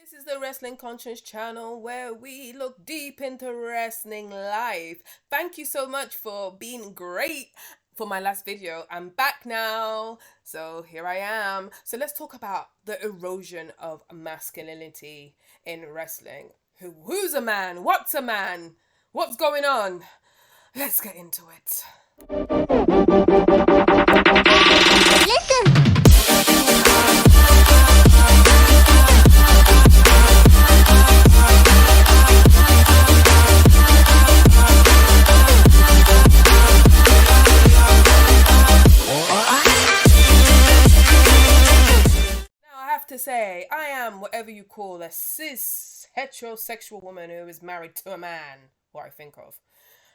This is the Wrestling Conscience channel where we look deep into wrestling life. Thank you so much for being great for my last video. I'm back now. So here I am. So let's talk about the erosion of masculinity in wrestling. Who's a man? What's a man? What's going on? Let's get into it. Listen. To say I am whatever you call a cis heterosexual woman who is married to a man, what I think of.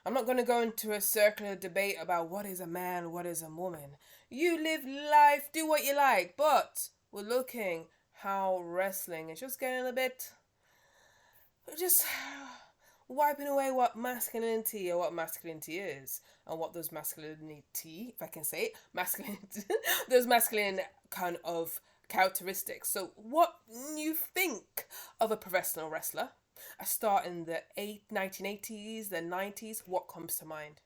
I'm not going to go into a circular debate about what is a man, what is a woman. You live life, do what you like, but we're looking how wrestling is just getting a bit, just wiping away what masculinity is and what those masculinity, if I can say it, those masculine kind of characteristics. So what you think of a professional wrestler? I start in the 1980s, the 90s. What comes to mind?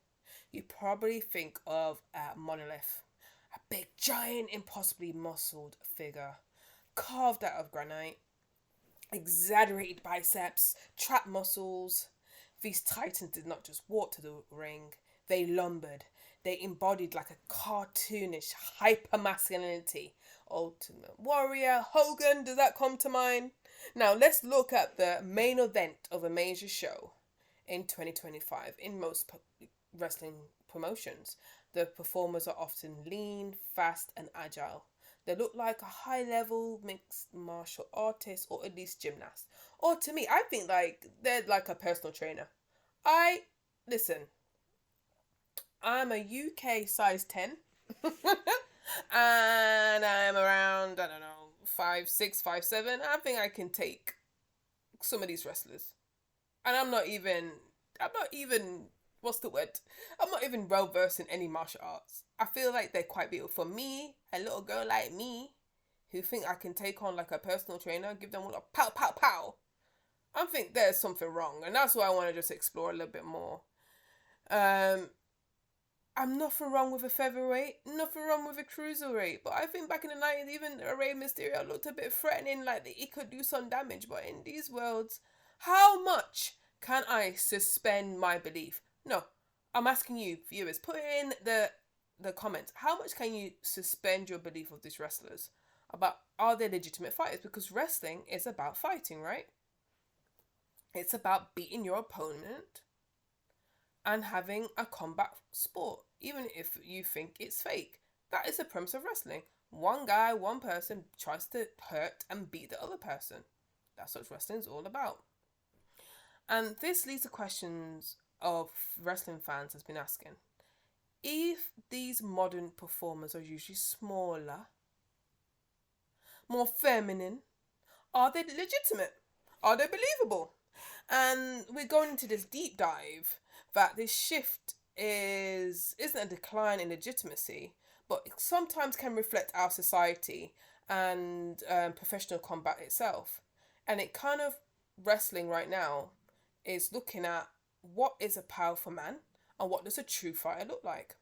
You probably think of a monolith, a big, giant, impossibly muscled figure, carved out of granite, exaggerated biceps, trapped muscles. These titans did not just walk to the ring, they lumbered. They embodied like a cartoonish hyper masculinity. Ultimate Warrior, Hogan, does that come to mind? Now let's look at the main event of a major show in 2025 in most wrestling promotions. The performers are often lean, fast and agile. They look like a high-level mixed martial artist or at least gymnast. Or to me, I think like they're like a personal trainer. Listen, I'm a UK size 10. And I'm around, I don't know, 5'6", 5'7". I think I can take some of these wrestlers. And I'm not even, what's the word? I'm not even well versed in any martial arts. I feel like they're quite beautiful. For me, a little girl like me, who think I can take on like a personal trainer, give them all a pow, pow, pow. I think there's something wrong. And that's why I want to just explore a little bit more. I'm nothing wrong with a featherweight, nothing wrong with a cruiserweight, but I think back in the 90s, even Rey Mysterio looked a bit threatening, like he could do some damage. But in these worlds, how much can I suspend my belief? No, I'm asking you, viewers, put in the comments, how much can you suspend your belief of these wrestlers? About, are they legitimate fighters? Because wrestling is about fighting, right? It's about beating your opponent and having a combat sport, even if you think it's fake. That is the premise of wrestling. One guy, one person tries to hurt and beat the other person. That's what wrestling's all about. And this leads to questions of wrestling fans has been asking. If these modern performers are usually smaller, more feminine, are they legitimate? Are they believable? And we're going into this deep dive that this shift isn't a decline in legitimacy, but it sometimes can reflect our society and professional combat itself. And it kind of, wrestling right now is looking at what is a powerful man and what does a true fighter look like.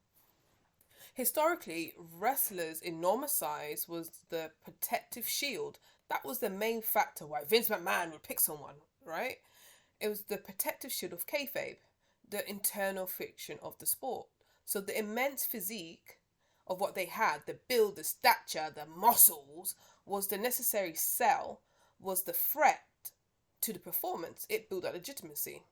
Historically, wrestlers' enormous size was the protective shield. That was the main factor why Vince McMahon would pick someone, right? It was the protective shield of Kayfabe, the internal friction of the sport. So the immense physique of what they had, the build, the stature, the muscles, was the necessary sell, was the threat to the performance. It built that legitimacy.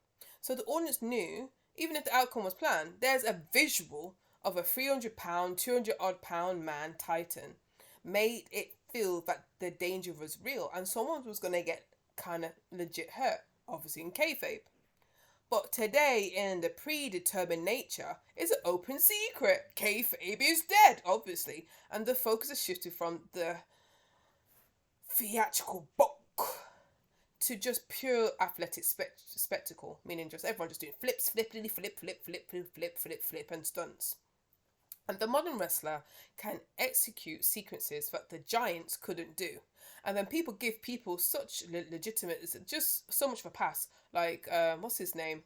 So the audience knew, even if the outcome was planned, there's a visual of a 300-pound, 200-odd-pound man titan. Made it feel that the danger was real and someone was going to get kind of legit hurt, obviously in kayfabe. But today, in the predetermined nature, is an open secret. Kayfabe is dead, obviously. And the focus has shifted from the theatrical bulk to just pure athletic spectacle. Meaning just everyone just doing flips, flip, and stunts. And the modern wrestler can execute sequences that the giants couldn't do. And then people give people such legitimate, it's just so much of a pass. Like, what's his name?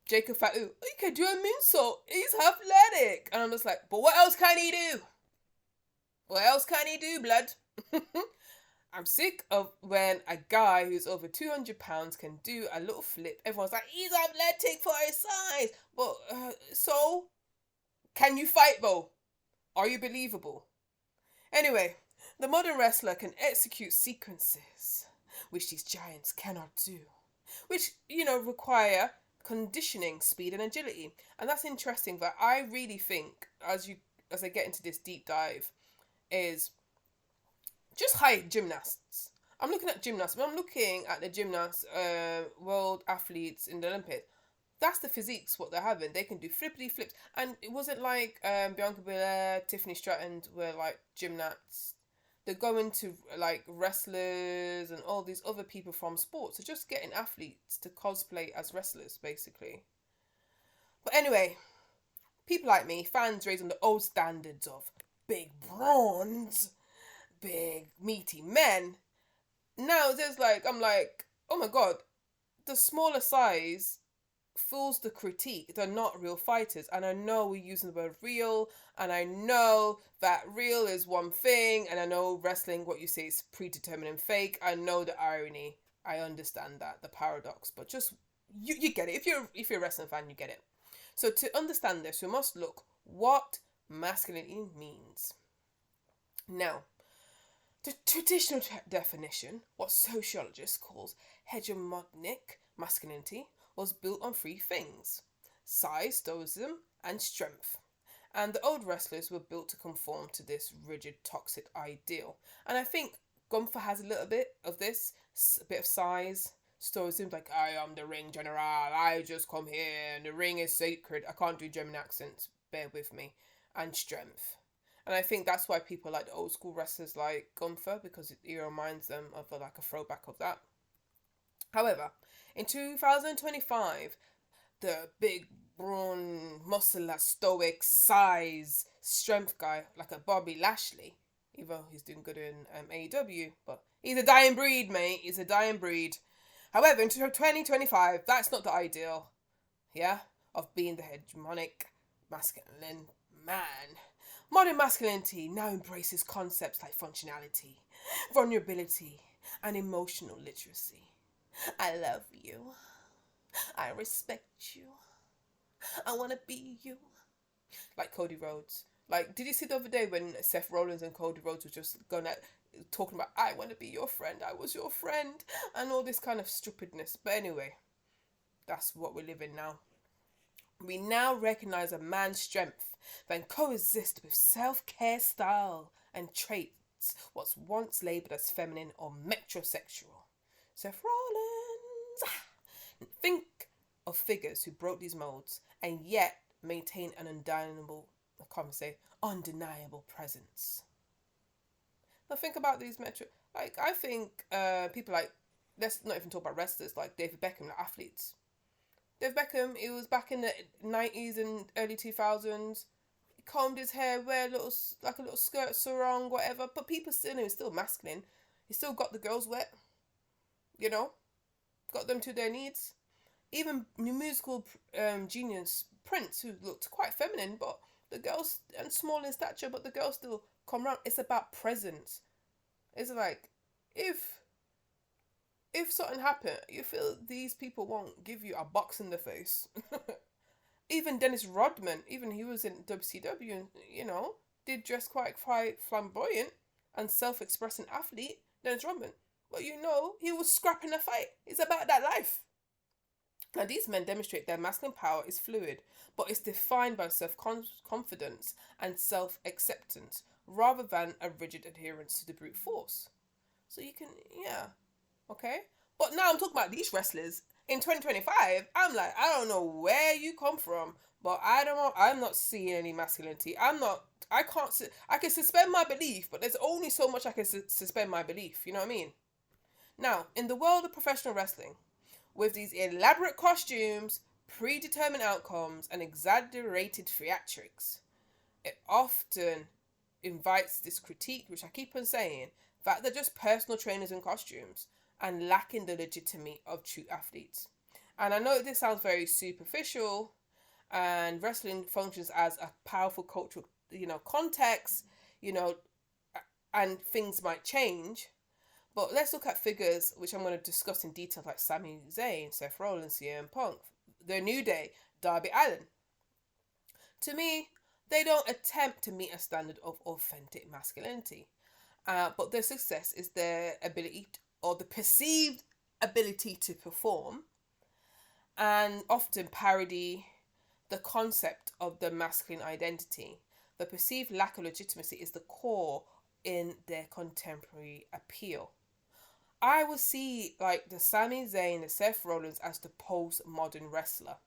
Jacob Fatu. He can do a moonsault. He's athletic. And I'm just like, but what else can he do? What else can he do, blood? I'm sick of when a guy who's over 200 pounds can do a little flip. Everyone's like, he's athletic for his size. But, so? Can you fight though? Are you believable? Anyway, the modern wrestler can execute sequences which these giants cannot do, which, require conditioning, speed, and agility. And that's interesting. That I really think, as I get into this deep dive, is just high gymnasts. I'm looking at gymnasts. When I'm looking at the gymnasts, world athletes in the Olympics, that's the physiques what they're having. They can do flippity flips, and it wasn't like Bianca Belair, Tiffany Stratton were like gymnasts. They're going to like wrestlers and all these other people from sports. So just getting athletes to cosplay as wrestlers, basically. But anyway, people like me, fans raised on the old standards of big brawns, big meaty men. Now there's like, I'm like, oh my god, the smaller size fools the critique. They're not real fighters. And I know we're using the word real, and I know that real is one thing, and I know wrestling, what you say, is predetermined and fake. I know the irony. I understand that, the paradox, but just you get it. If you're a wrestling fan, you get it. So to understand this, we must look what masculinity means. Now, the traditional definition, what sociologists call hegemonic masculinity, was built on three things: size, stoicism, and strength. And the old wrestlers were built to conform to this rigid, toxic ideal. And I think Gunther has a little bit of this, a bit of size, stoicism, like, I am the ring general, I just come here, and the ring is sacred. I can't do German accents, bear with me. And strength. And I think that's why people like the old school wrestlers like Gunther, because it reminds them of like a throwback of that. However, in 2025, the big brawn, muscular, stoic, size, strength guy, like a Bobby Lashley, even though he's doing good in AEW, but he's a dying breed, mate. He's a dying breed. However, in 2025, that's not the ideal, of being the hegemonic masculine man. Modern masculinity now embraces concepts like functionality, vulnerability, and emotional literacy. I love you. I respect you. I want to be you. Like Cody Rhodes. Like, did you see the other day when Seth Rollins and Cody Rhodes were just talking about, I want to be your friend, I was your friend, and all this kind of stupidness. But anyway, that's what we live in now. We now recognize a man's strength that coexist with self-care style and traits what's once labelled as feminine or metrosexual. Seth Rollins. Think of figures who broke these molds and yet maintain an undeniable presence. Now think about these like, I think people like, let's not even talk about wrestlers like David Beckham, like athletes. David Beckham, he was back in the 90s and early 2000s. He combed his hair, wear a little skirt, sarong, whatever. But people still know he's still masculine. He still got the girls wet. Got them to their needs. Even musical genius Prince, who looked quite feminine, but the girls, and small in stature, but the girls still come around. It's about presence. It's like, if something happened, you feel these people won't give you a box in the face. Even Dennis Rodman, even he was in WCW and, did dress quite flamboyant and self-expressing athlete, Dennis Rodman. But he was scrapping a fight. It's about that life. Now, these men demonstrate their masculine power is fluid, but it's defined by self-confidence and self-acceptance, rather than a rigid adherence to the brute force. So you can, okay? But now I'm talking about these wrestlers. In 2025, I'm like, I don't know where you come from, but I'm not seeing any masculinity. I can suspend my belief, but there's only so much I can suspend my belief, you know what I mean? Now, in the world of professional wrestling, with these elaborate costumes, predetermined outcomes, and exaggerated theatrics, it often invites this critique, which I keep on saying, that they're just personal trainers in costumes and lacking the legitimacy of true athletes. And I know this sounds very superficial, and wrestling functions as a powerful cultural, context, you know, and things might change. But let's look at figures which I'm going to discuss in detail, like Sami Zayn, Seth Rollins, CM Punk, The New Day, Darby Allin. To me, they don't attempt to meet a standard of authentic masculinity, but their success is their ability or the perceived ability to perform and often parody the concept of the masculine identity. The perceived lack of legitimacy is the core in their contemporary appeal. I would see like the Sami Zayn, the Seth Rollins as the postmodern wrestler.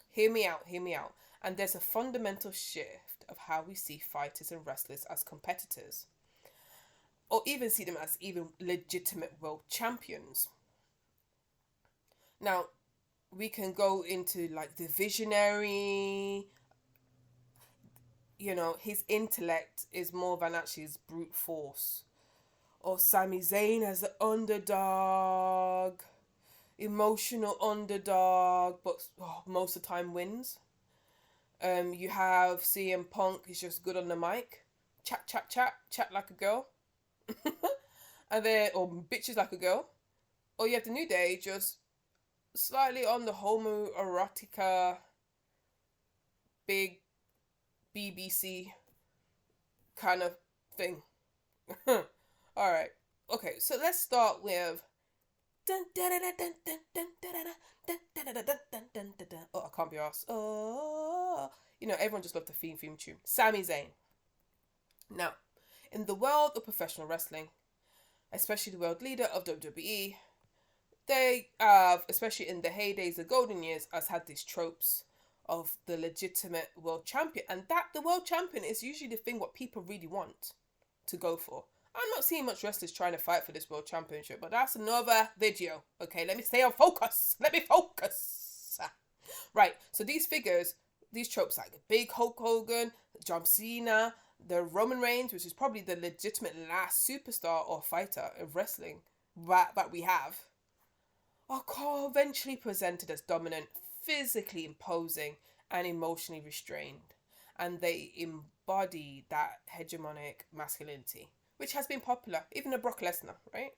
Hear me out, hear me out. And there's a fundamental shift of how we see fighters and wrestlers as competitors, or even see them as even legitimate world champions. Now, we can go into like the visionary, his intellect is more than actually his brute force. Or Sami Zayn as the underdog, emotional underdog, but most of the time wins. You have CM Punk, he's just good on the mic. Chat like a girl. And then, or bitches like a girl. Or you have the New Day, just slightly on the homoerotica, big BBC kind of thing. Alright. Okay, so let's start with oh, I can't be asked. Oh, everyone just loved the theme tune. Sami Zayn. Now, in the world of professional wrestling, especially the world leader of WWE, they have, especially in the heydays, the golden years, has had these tropes of the legitimate world champion, and that the world champion is usually the thing what people really want to go for. I'm not seeing much wrestlers trying to fight for this world championship, but that's another video. Okay, let me stay on focus. Let me focus. Right, so these figures, these tropes like the big Hulk Hogan, John Cena, the Roman Reigns, which is probably the legitimate last superstar or fighter of wrestling that we have, are conventionally presented as dominant, physically imposing, and emotionally restrained. And they embody that hegemonic masculinity, which has been popular, even the Brock Lesnar, right?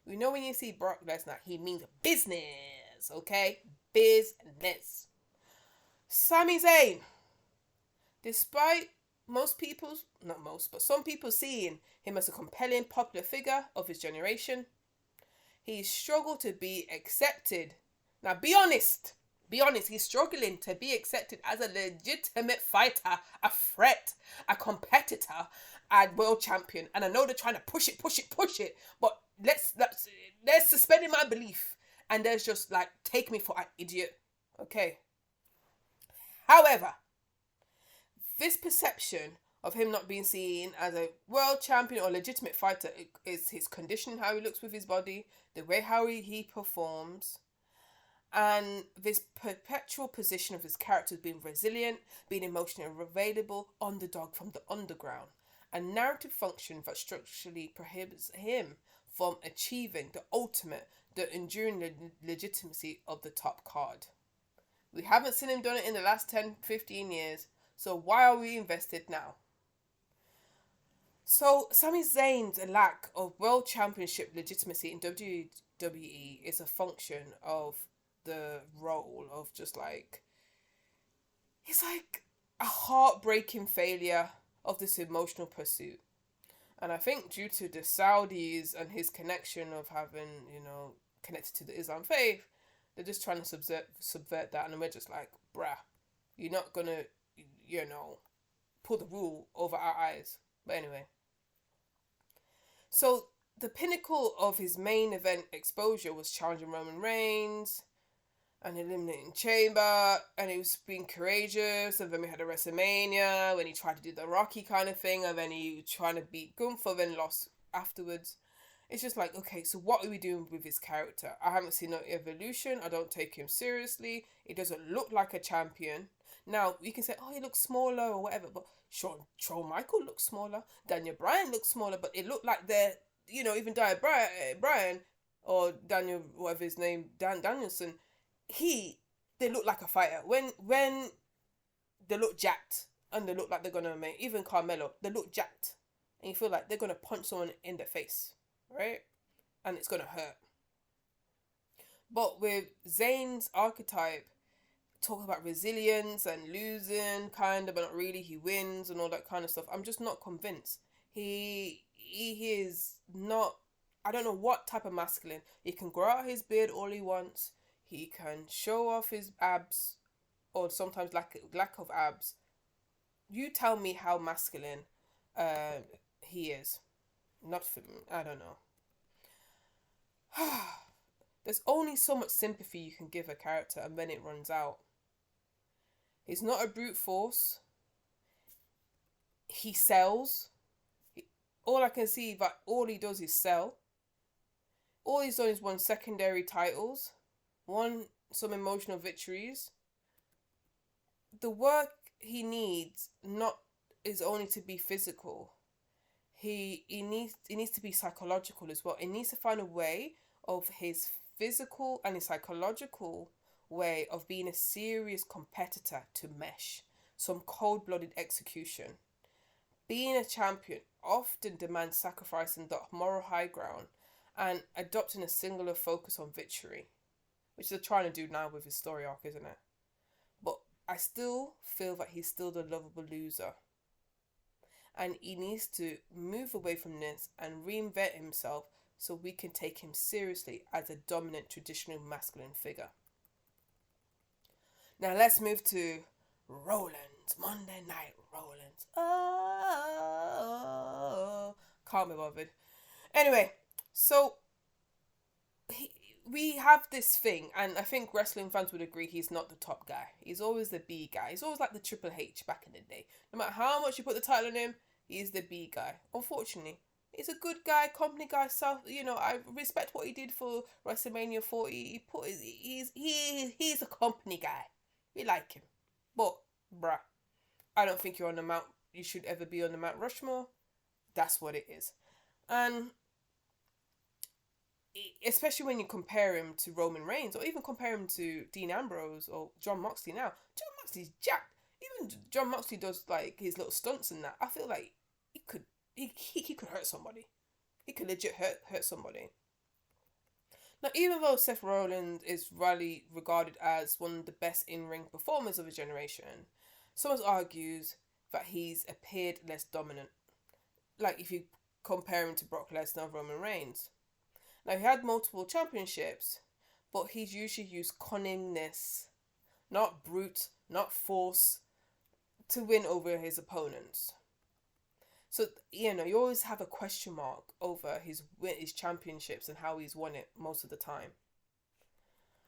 We know when you see Brock Lesnar, he means business, okay? Business. Sami Zayn, despite some people seeing him as a compelling, popular figure of his generation, he struggled to be accepted. Now, be honest, he's struggling to be accepted as a legitimate fighter, a threat, a competitor, and world champion. And I know they're trying to push it, but let's suspend in my belief. And there's just like, take me for an idiot. Okay. However, this perception of him not being seen as a world champion or legitimate fighter is his condition, how he looks with his body, the way how he performs, and this perpetual position of his character being resilient, being emotionally available, underdog from the underground, a narrative function that structurally prohibits him from achieving the ultimate, the enduring legitimacy of the top card. We haven't seen him done it in the last 10-15 years, so why are we invested now? So Sami Zayn's lack of world championship legitimacy in WWE is a function of the role of just like, it's like a heartbreaking failure of this emotional pursuit. And I think due to the Saudis and his connection of having, connected to the Islam faith, they're just trying to subvert that. And we're just like, bruh, you're not going to, pull the rule over our eyes. But anyway. So the pinnacle of his main event exposure was challenging Roman Reigns and eliminating Chamber, and he was being courageous, and then we had a WrestleMania when he tried to do the Rocky kind of thing, and then he was trying to beat Gunther, then lost afterwards. It's just like, okay, so what are we doing with his character? I haven't seen no evolution. I don't take him seriously. He doesn't look like a champion. Now, you can say, oh, he looks smaller or whatever, but Shawn Michael looks smaller. Daniel Bryan looks smaller, but it looked like they're, even Daniel Bryan or Daniel, whatever his name, Danielson, they look like a fighter. When they look jacked and they look like they're going to make, even Carmelo, they look jacked. And you feel like they're going to punch someone in the face, right? And it's going to hurt. But with Zayn's archetype, talk about resilience and losing, kind of, but not really. He wins and all that kind of stuff. I'm just not convinced. He is not. I don't know what type of masculine. He can grow out his beard all he wants. He can show off his abs, or sometimes lack of abs. You tell me how masculine, he is. Not for me. I don't know. There's only so much sympathy you can give a character, and then it runs out. He's not a brute force. He sells. All I can see, but all he does is sell. All he's done is won secondary titles, won some emotional victories. The work he needs is only to be physical. He needs to be psychological as well. He needs to find a way of his physical and his psychological way of being a serious competitor to mesh. Some cold-blooded execution. Being a champion often demands sacrificing the moral high ground and adopting a singular focus on victory, which they're trying to do now with his story arc, isn't it? But I still feel that he's still the lovable loser. And he needs to move away from this and reinvent himself so we can take him seriously as a dominant traditional masculine figure. Now let's move to Rollins, Monday Night Rollins. Oh, can't be bothered. Anyway, so we have this thing, and I think wrestling fans would agree he's not the top guy. He's always the B guy. He's always like the Triple H back in the day. No matter how much you put the title on him, he's the B guy. Unfortunately, he's a good guy, company guy. I respect what he did for WrestleMania 40. He's a company guy. We like him. But, bruh, I don't think you're on the Mount. You should ever be on the Mount Rushmore. That's what it is. And especially when you compare him to Roman Reigns, or even compare him to Dean Ambrose or John Moxley now. John Moxley's jacked. Even John Moxley does like his little stunts and that. I feel like he could hurt somebody. He could legit hurt somebody. Now, even though Seth Rollins is really regarded as one of the best in-ring performers of his generation, someone argues that he's appeared less dominant. Like if you compare him to Brock Lesnar and Roman Reigns. Now, he had multiple championships, but he's usually used cunningness, not brute, not force, to win over his opponents. So, you always have a question mark over his championships and how he's won it most of the time.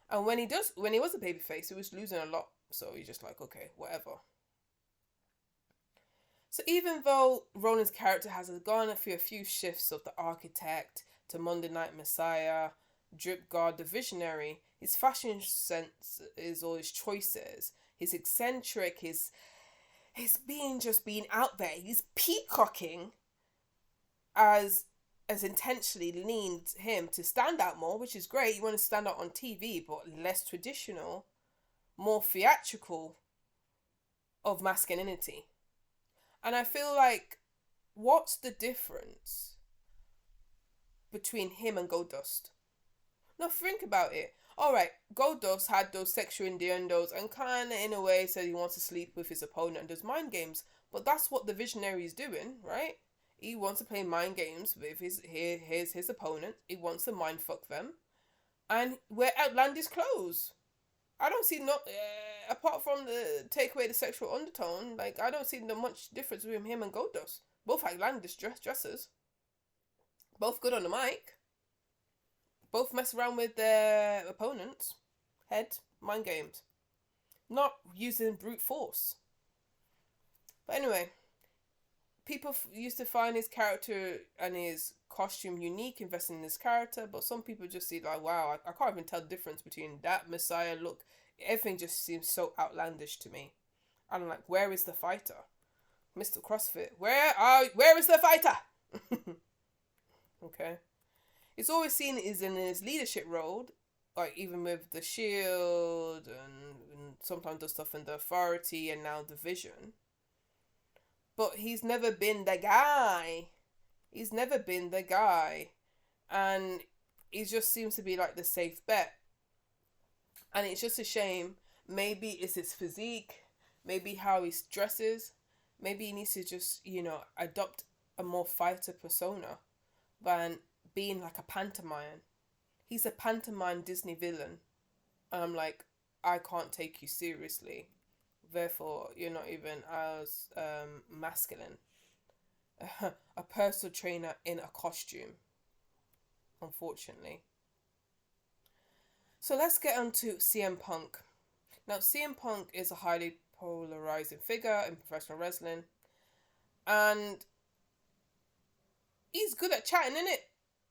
And when he was a babyface, he was losing a lot. So he's just like, okay, whatever. So even though Rollins' character has gone through a few shifts of the architect to Monday Night Messiah, Drip God, the visionary, his fashion sense is all his choices, his eccentric, his being out there. He's peacocking as intentionally leaned him to stand out more, which is great. You want to stand out on TV, but less traditional, more theatrical of masculinity. And I feel like, what's the difference between him and Goldust? Now think about it. Alright, Goldust had those sexual innuendos and kind of in a way said he wants to sleep with his opponent and does mind games. But that's what the visionary is doing, right? He wants to play mind games with his opponent. He wants to mind fuck them. And wear outlandish clothes. I don't see apart from the take away the sexual undertone, like I don't see much difference between him and Goldust. Both outlandish dressers. Both good on the mic. Both mess around with their opponents. Head, mind games. Not using brute force. But anyway, people used to find his character and his costume unique, investing in his character, but some people just see like, wow, I can't even tell the difference between that Messiah look. Everything just seems so outlandish to me. And I'm like, where is the fighter? Mr. CrossFit, where is the fighter? Okay. It's always seen as in his leadership role, like even with the shield and sometimes does stuff in the authority and now the vision. But he's never been the guy. He's never been the guy. And he just seems to be like the safe bet. And it's just a shame. Maybe it's his physique. Maybe how he dresses. Maybe he needs to just, adopt a more fighter persona than being like a pantomime. He's a pantomime Disney villain. And I'm like, I can't take you seriously. Therefore, you're not even as masculine. A personal trainer in a costume. Unfortunately. So let's get on to CM Punk. Now, CM Punk is a highly polarizing figure in professional wrestling. And he's good at chatting, innit?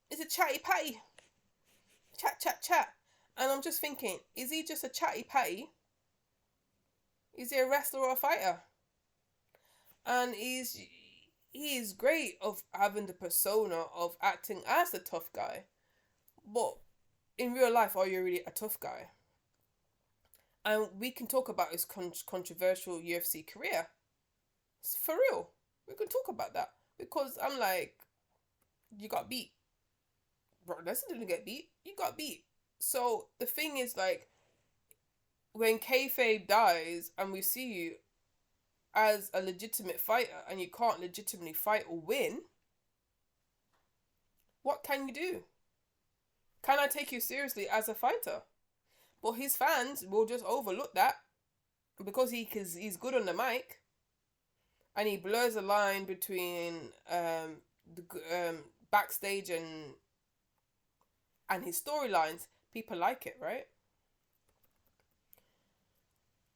He's a chatty patty. Chat. And I'm just thinking, is he just a chatty patty? Is he a wrestler or a fighter? And he is great of having the persona of acting as the tough guy. But in real life, are you really a tough guy? And we can talk about his controversial UFC career. It's for real. We can talk about that. Because I'm like, you got beat. Brock Lesnar didn't get beat. You got beat. So the thing is, like, when Kayfabe dies and we see you as a legitimate fighter and you can't legitimately fight or win, what can you do? Can I take you seriously as a fighter? But his fans will just overlook that because he's good on the mic and he blurs the line between the backstage and his storylines. People like it, right?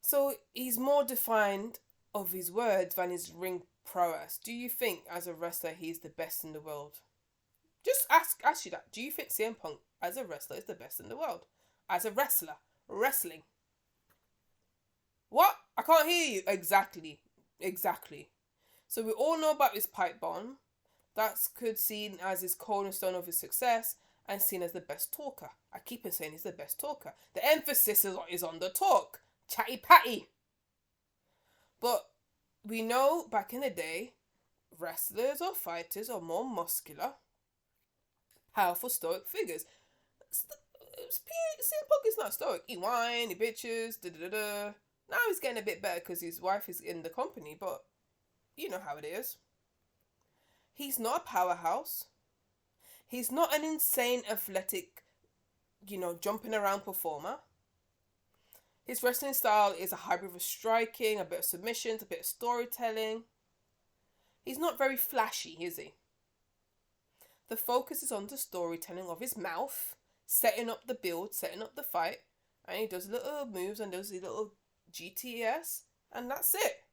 So he's more defined of his words than his ring prowess. Do you think as a wrestler he's the best in the world? Just ask you that. Do you think CM Punk as a wrestler is the best in the world? As a wrestler, wrestling. What? I can't hear you. Exactly. So we all know about his pipe bomb. That's seen as his cornerstone of his success and seen as the best talker. I keep on saying he's the best talker. The emphasis is on the talk. Chatty patty. But we know back in the day, wrestlers or fighters are more muscular, powerful, stoic figures. CM Punk is not stoic. He whine, he bitches, Now he's getting a bit better because his wife is in the company, but you know how it is. He's not a powerhouse. He's not an insane athletic, jumping around performer. His wrestling style is a hybrid of striking, a bit of submissions, a bit of storytelling. He's not very flashy, is he? The focus is on the storytelling of his mouth, setting up the build, setting up the fight, and he does little moves and does his little GTS, and that's it.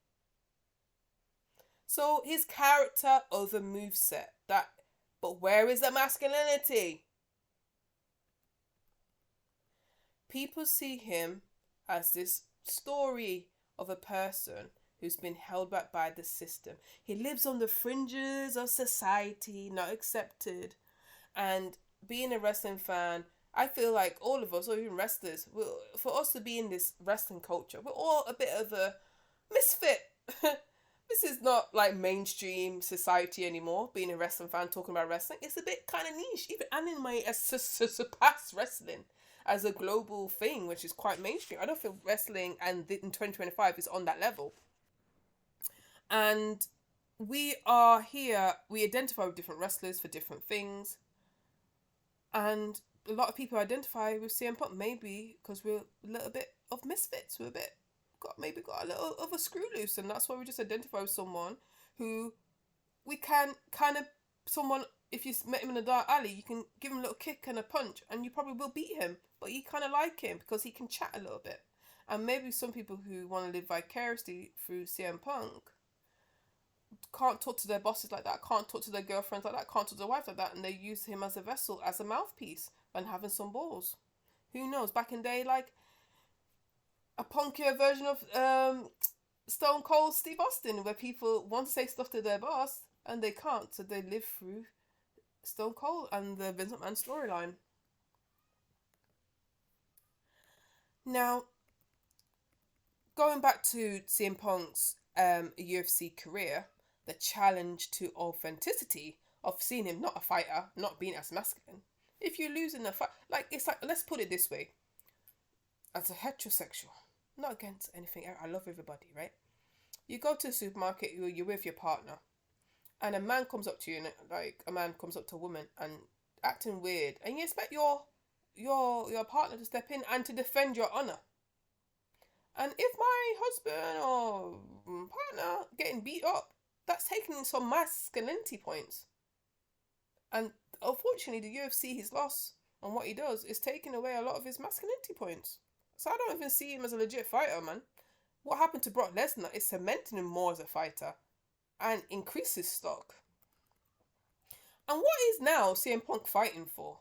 So his character over moveset, but where is the masculinity? People see him as this story of a person who's been held back by the system. He lives on the fringes of society, not accepted. And being a wrestling fan, I feel like all of us, or even wrestlers, for us to be in this wrestling culture, we're all a bit of a misfit. This is not like mainstream society anymore. Being a wrestling fan, talking about wrestling, it's a bit kind of niche. Even anime has surpassed wrestling as a global thing, which is quite mainstream. I don't feel wrestling and in 2025 is on that level. And we are here, we identify with different wrestlers for different things. And a lot of people identify with CM Punk, maybe because we're a little bit of misfits. We're got a little of a screw loose, and that's why we just identify with someone who we can if you met him in a dark alley, you can give him a little kick and a punch and you probably will beat him, but you kind of like him because he can chat a little bit. And maybe some people who want to live vicariously through CM Punk can't talk to their bosses like that, can't talk to their girlfriends like that, can't talk to their wife like that, and they use him as a vessel, as a mouthpiece, and having some balls. Who knows? Back in the day, like a punkier version of Stone Cold Steve Austin, where people want to say stuff to their boss and they can't, so they live through Stone Cold and the Vince McMahon storyline. Now, going back to CM Punk's UFC career, the challenge to authenticity of seeing him not a fighter, not being as masculine. If you lose in a fight, like it's like, let's put it this way: as a heterosexual, not against anything, I love everybody, right? You go to the supermarket, you're with your partner, and a man comes up to you, and like a man comes up to a woman and acting weird, and you expect your partner to step in and to defend your honor. And if my husband or partner getting beat up, that's taking some masculinity points. And unfortunately, the UFC, his loss on what he does is taking away a lot of his masculinity points. So I don't even see him as a legit fighter, man. What happened to Brock Lesnar is cementing him more as a fighter and increases stock. And what is now CM Punk fighting for?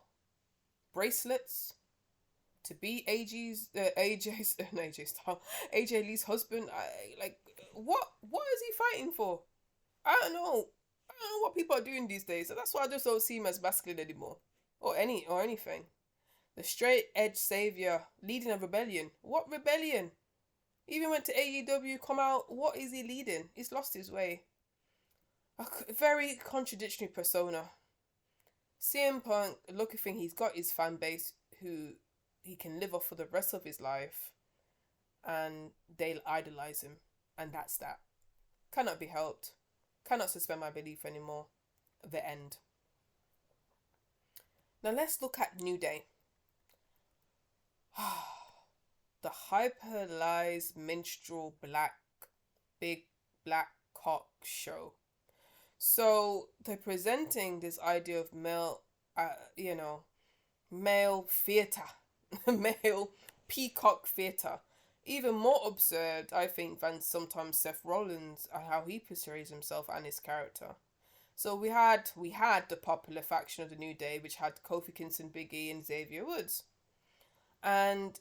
Bracelets? To be AJ Lee's husband? What is he fighting for? I don't know. I don't know what people are doing these days. So that's why I just don't see him as masculine anymore. Or anything. The straight edge savior leading a rebellion. What rebellion? Even went to AEW, come out. What is he leading? He's lost his way. A very contradictory persona. CM Punk, lucky thing, he's got his fan base who he can live off for the rest of his life, and they'll idolize him, and that's that. Cannot be helped. Cannot suspend my belief anymore. The end. Now let's look at New Day. The hyperlized minstrel big black cock show. So they're presenting this idea of male theatre, male peacock theatre. Even more absurd, I think, than sometimes Seth Rollins and how he portrays himself and his character. So we had the popular faction of the New Day, which had Kofi Kingston, Big E, and Xavier Woods. And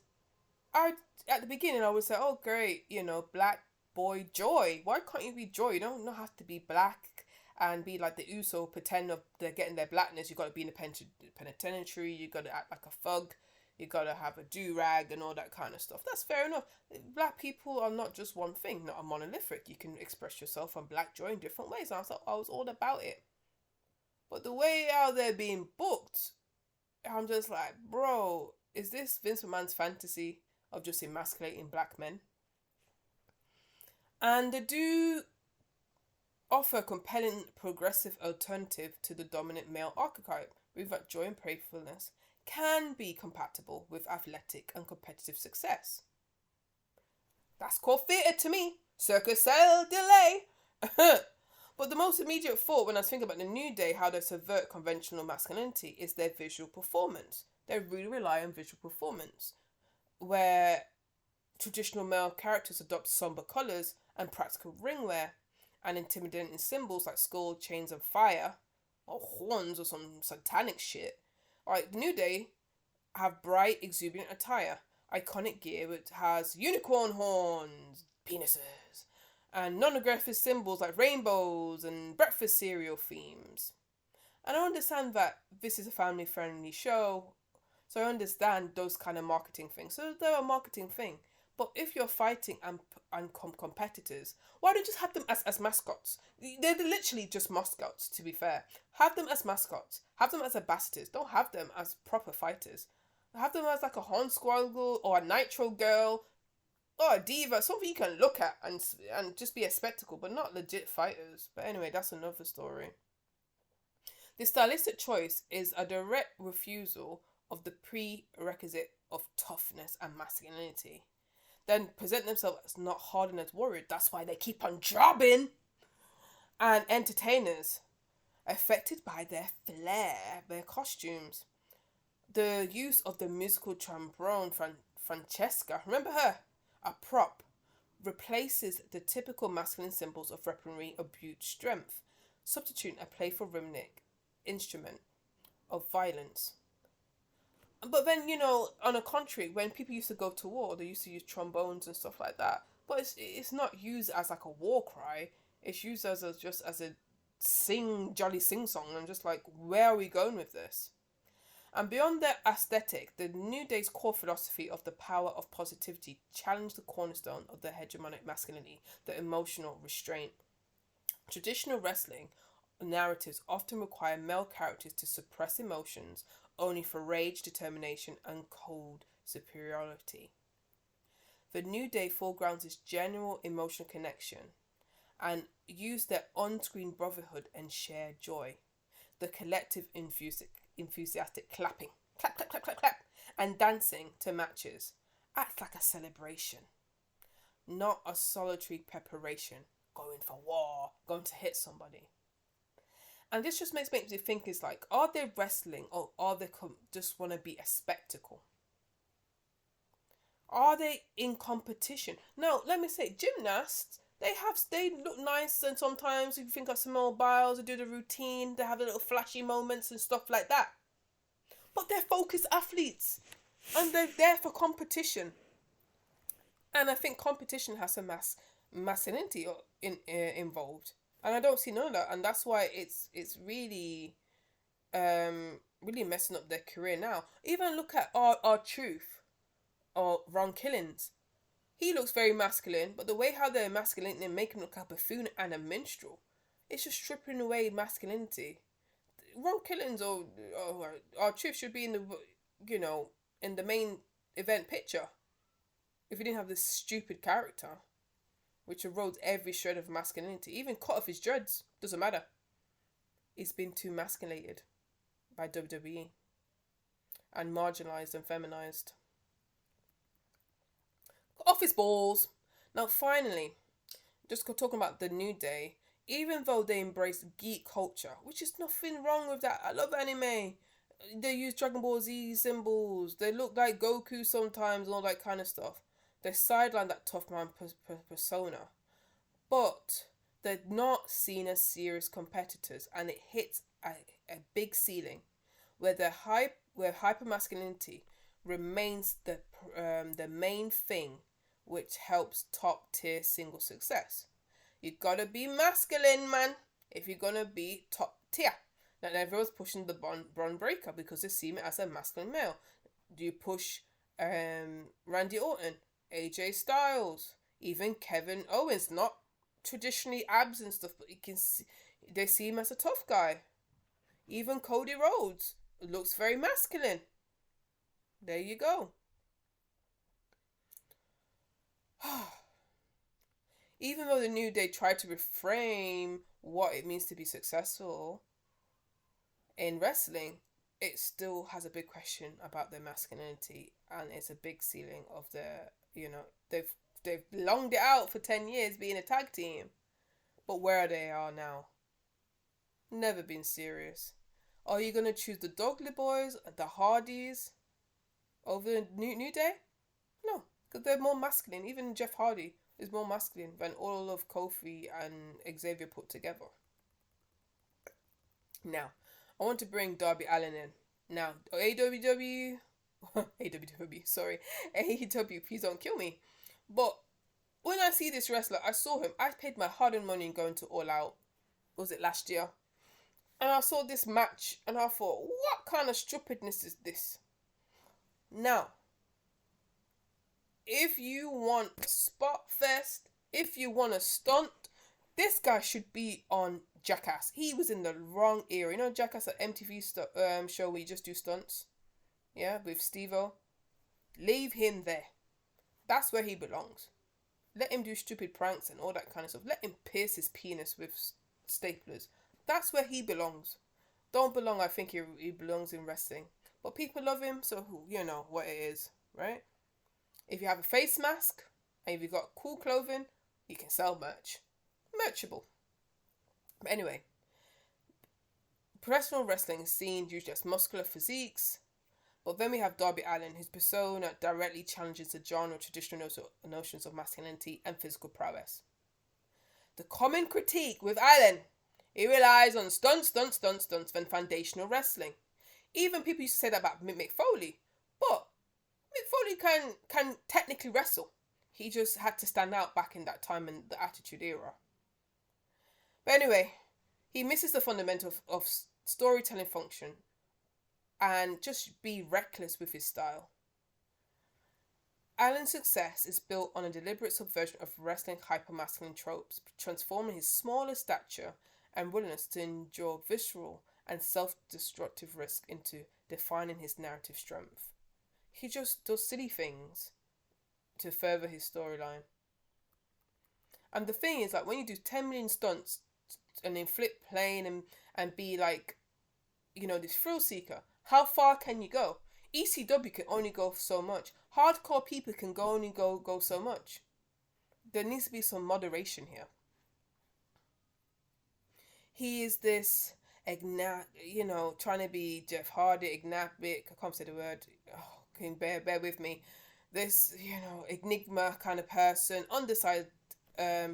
at the beginning I would say, oh great, black boy Joy. Why can't you be Joy? You don't have to be black and be like the Uso, pretend of they're getting their blackness. You got to be in the penitentiary. You got to act like a thug. You got to have a do-rag and all that kind of stuff. That's fair enough. Black people are not just one thing, not a monolithic. You can express yourself on black joy in different ways. And I was all about it. But the way how they're being booked, I'm just like, bro, is this Vince McMahon's fantasy of just emasculating black men? And they do offer a compelling progressive alternative to the dominant male archetype, with that joy and playfulness can be compatible with athletic and competitive success. That's called theatre to me. Circus cell delay. But the most immediate thought when I was thinking about the New Day, how they subvert conventional masculinity, is their visual performance. They really rely on visual performance, where traditional male characters adopt somber colours and practical ringwear, and intimidating symbols like skull, chains of fire, or horns, or some satanic shit. Alright, the New Day have bright, exuberant attire, iconic gear which has unicorn horns, penises, and non-aggressive symbols like rainbows and breakfast cereal themes. And I understand that this is a family-friendly show, so I understand those kind of marketing things. So they're a marketing thing. But if you're fighting and competitors, why don't you just have them as mascots? They're literally just mascots, to be fair. Have them as mascots. Have them as ambassadors. Don't have them as proper fighters. Have them as like a Hornswoggle or a Nitro Girl or a Diva. Something you can look at and just be a spectacle, but not legit fighters. But anyway, that's another story. The stylistic choice is a direct refusal of the prerequisite of toughness and masculinity. Then present themselves as not hardened as warriors. That's why they keep on jobbing. And entertainers, affected by their flair, their costumes. The use of the musical trombone Francesca, remember her? A prop, replaces the typical masculine symbols of weaponry or brute strength, substituting a playful rhythmic instrument of violence. But then, on the contrary, when people used to go to war, they used to use trombones and stuff like that. But it's not used as like a war cry. It's used as just as a jolly sing song. And just like, where are we going with this? And beyond the aesthetic, the New Day's core philosophy of the power of positivity challenged the cornerstone of the hegemonic masculinity, the emotional restraint. Traditional wrestling narratives often require male characters to suppress emotions only for rage, determination, and cold superiority. The New Day foregrounds this general emotional connection and use their on-screen brotherhood and shared joy. The collective enthusiastic clapping, clap, clap, clap, clap, clap, and dancing to matches acts like a celebration, not a solitary preparation, going for war, going to hit somebody. And this just makes me think, is like, are they wrestling or are they just want to be a spectacle? Are they in competition? No, let me say, gymnasts, they look nice, and sometimes if you think of Simone Biles, they do the routine, they have the little flashy moments and stuff like that. But they're focused athletes, and they're there for competition. And I think competition has some masculinity involved, and I don't see none of that, and that's why it's really really messing up their career now. Even look at our Truth or Ron Killings. He looks very masculine, but the way how they're masculine and make him look like a buffoon and a minstrel, it's just stripping away masculinity. Ron Killings or our Truth should be in the in the main event picture. If he didn't have this stupid character, which erodes every shred of masculinity, even cut off his dreads, doesn't matter. He's been too masculated by WWE and marginalised and feminised. Off his balls. Now finally, just talking about the New Day, even though they embrace geek culture, which is nothing wrong with that. I love anime. They use Dragon Ball Z symbols. They look like Goku sometimes and all that kind of stuff. They sideline that tough man persona. But they're not seen as serious competitors, and it hits a big ceiling where hypermasculinity remains the main thing which helps top tier single success. You gotta be masculine, man, if you're gonna be top tier. Now everyone's pushing the Bron Breaker because they see me as a masculine male. Do you push Randy Orton, AJ Styles, even Kevin Owens? Not traditionally abs and stuff, but you can see they see him as a tough guy. Even Cody Rhodes looks very masculine. There you go. Even though the New Day tried to reframe what it means to be successful in wrestling, it still has a big question about their masculinity, and it's a big ceiling of their, they've longed it out for 10 years being a tag team, but where they are now, never been serious. Are you gonna choose the Dudley Boys, the Hardys, over the New Day? No, because they're more masculine. Even Jeff Hardy is more masculine than all of Kofi and Xavier put together. Now, I want to bring Darby Allin in. Now, AEW, please don't kill me. But when I see this wrestler, I saw him. I paid my hard-earned money in going to All Out. Was it last year? And I saw this match, and I thought, what kind of stupidness is this? Now, if you want a spot fest, if you want a stunt, this guy should be on Jackass. He was in the wrong era. You know Jackass, at MTV show where you just do stunts? Yeah, with Steve-O. Leave him there. That's where he belongs. Let him do stupid pranks and all that kind of stuff. Let him pierce his penis with staplers. That's where he belongs. Don't belong, I think he belongs in wrestling. But people love him, so you know what it is, right? If you have a face mask, and if you've got cool clothing, you can sell merch. Merchable. But anyway, professional wrestling is seen usually as muscular physiques, but then we have Darby Allin, whose persona directly challenges the genre traditional notions of masculinity and physical prowess. The common critique with Allin, he relies on stunts than foundational wrestling. Even people used to say that about Mick Foley, but Mick Foley can technically wrestle. He just had to stand out back in that time in the Attitude Era. But anyway, he misses the fundamental of storytelling function and just be reckless with his style. Allen's success is built on a deliberate subversion of wrestling hypermasculine tropes, transforming his smaller stature and willingness to endure visceral and self-destructive risk into defining his narrative strength. He just does silly things to further his storyline. And the thing is, like, when you do 10 million stunts and then flip plane and be like, you know, this thrill seeker, how far can you go? ECW can only go so much. Hardcore people can only go so much. There needs to be some moderation here. He is this trying to be Jeff Hardy, agnabic. I can't say the word. Oh, can bear with me. This, enigma kind of person, undecided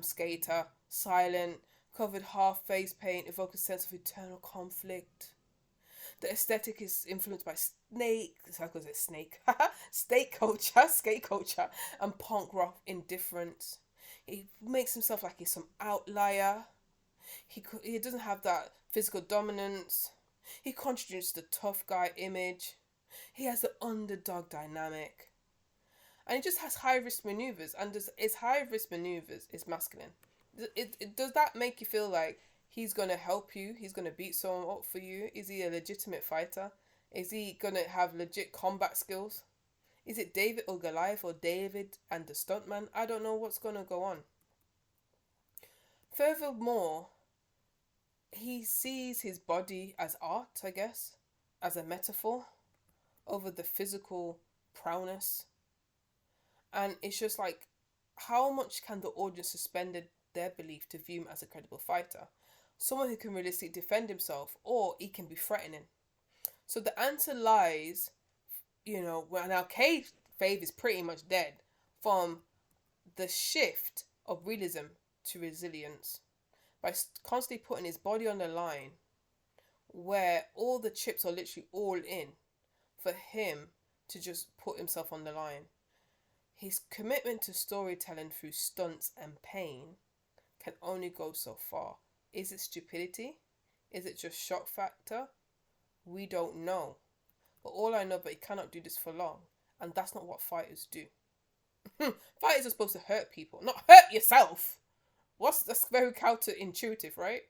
skater, silent, covered half face paint, evoke a sense of eternal conflict. The aesthetic is influenced by skate culture, and punk rock indifference. He makes himself like he's some outlier. He doesn't have that physical dominance. He contributes the tough guy image. He has the underdog dynamic. And he just has high-risk maneuvers. And his high-risk maneuvers is masculine. Does that make you feel like he's going to help you? He's going to beat someone up for you? Is he a legitimate fighter? Is he going to have legit combat skills? Is it David or Goliath or David and the stuntman? I don't know what's going to go on. Furthermore, he sees his body as art, I guess, as a metaphor over the physical prowess. And it's just like, how much can the audience suspend their belief to view him as a credible fighter? Someone who can realistically defend himself, or he can be threatening. So the answer lies, well, now Kayfabe is pretty much dead from the shift of realism to resilience. By constantly putting his body on the line, where all the chips are literally all in for him to just put himself on the line. His commitment to storytelling through stunts and pain can only go so far. Is it stupidity? Is it just shock factor? We don't know. But all I know, but he cannot do this for long. And that's not what fighters do. Fighters are supposed to hurt people, not hurt yourself. That's very counterintuitive, right?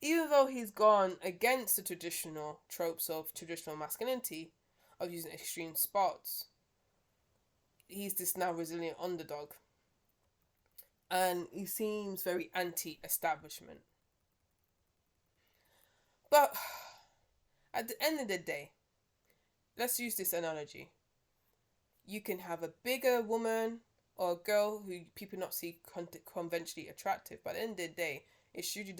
Even though he's gone against the traditional tropes of traditional masculinity, of using extreme spots, he's this now resilient underdog. And he seems very anti-establishment. But at the end of the day, let's use this analogy. You can have a bigger woman or a girl who people not see conventionally attractive, but at the end of the day, it's usually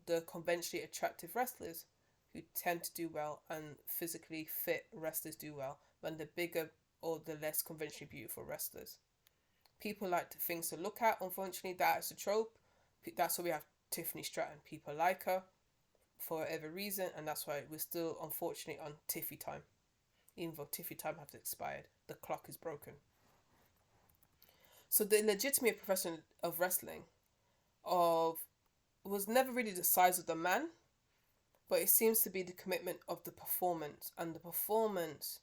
the conventionally attractive wrestlers who tend to do well, and physically fit wrestlers do well, than the bigger or the less conventionally beautiful wrestlers. People like things to look at. Unfortunately, that's a trope. That's why we have Tiffany Stratton. People like her for whatever reason, and that's why we're still, unfortunately, on Tiffy time. Even though Tiffy time has expired, the clock is broken. So the legitimate profession of wrestling was never really the size of the man, but it seems to be the commitment of the performance, and the performance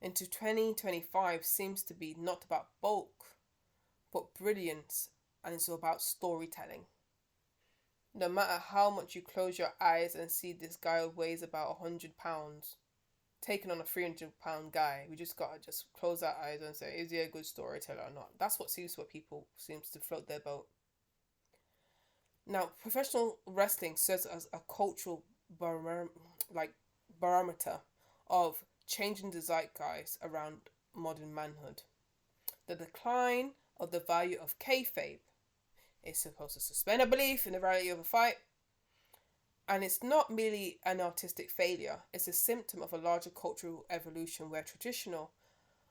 into 2025 seems to be not about bulk, but brilliance, and it's about storytelling. No matter how much you close your eyes and see this guy weighs about 100 pounds, taking on a 300-pound guy, we just gotta close our eyes and say, is he a good storyteller or not? That's what people seems to float their boat. Now, professional wrestling serves as a cultural barometer of changing the zeitgeist around modern manhood. The decline of the value of kayfabe is supposed to suspend a belief in the reality of a fight, and it's not merely an artistic failure, it's a symptom of a larger cultural evolution where traditional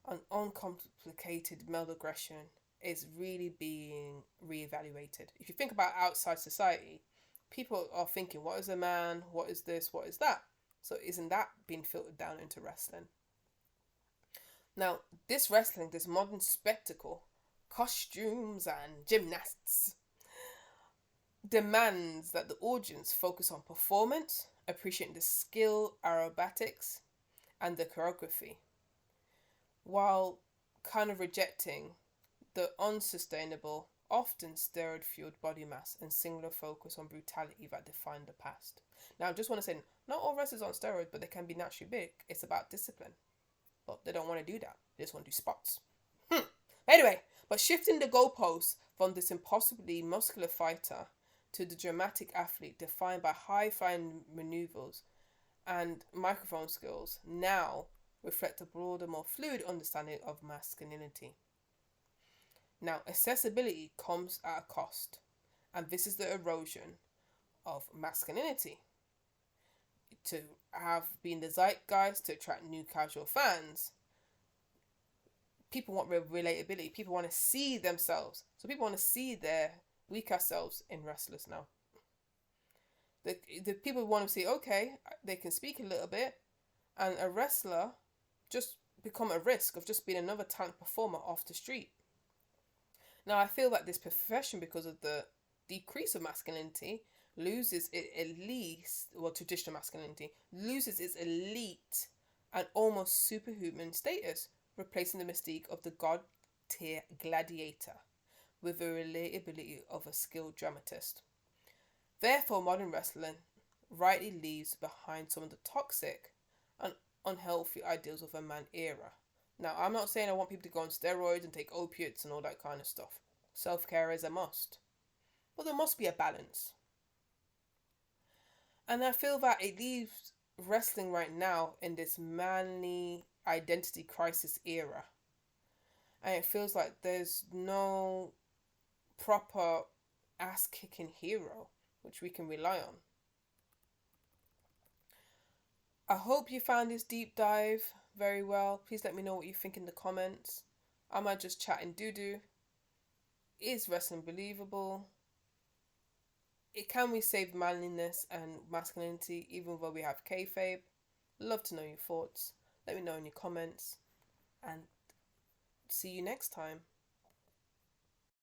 and uncomplicated male aggression is really being reevaluated. If you think about outside society, people are thinking, what is a man? What is this? What is that? So isn't that being filtered down into wrestling? Now, this wrestling, this modern spectacle, costumes and gymnasts, demands that the audience focus on performance, appreciating the skill, aerobatics, and the choreography, while kind of rejecting the unsustainable, often steroid-fueled body mass and singular focus on brutality that defined the past. Now, I just want to say, not all wrestlers are on steroids, but they can be naturally big. It's about discipline. But they don't want to do that. They just want to do spots. Anyway, but shifting the goalposts from this impossibly muscular fighter to the dramatic athlete defined by high-flying maneuvers and microphone skills now reflect a broader, more fluid understanding of masculinity. Now, accessibility comes at a cost, and this is the erosion of masculinity. To have been the zeitgeist to attract new casual fans, people want relatability. People want to see themselves. So people want to see their weaker selves in wrestlers now. The people want to see, okay, they can speak a little bit, and a wrestler just become a risk of just being another talent performer off the street. Now, I feel that this profession, because of the decrease of masculinity, loses its traditional masculinity, loses its elite and almost superhuman status, replacing the mystique of the god-tier gladiator with the relatability of a skilled dramatist. Therefore, modern wrestling rightly leaves behind some of the toxic and unhealthy ideals of a man era. Now, I'm not saying I want people to go on steroids and take opiates and all that kind of stuff. Self-care is a must. But there must be a balance. And I feel that it leaves wrestling right now in this manly identity crisis era. And it feels like there's no proper ass-kicking hero which we can rely on. I hope you found this deep dive very well. Please let me know what you think in the comments. Am I just chatting doo-doo? Is wrestling believable? Can we save manliness and masculinity even though we have kayfabe? Love to know your thoughts. Let me know in your comments. And see you next time.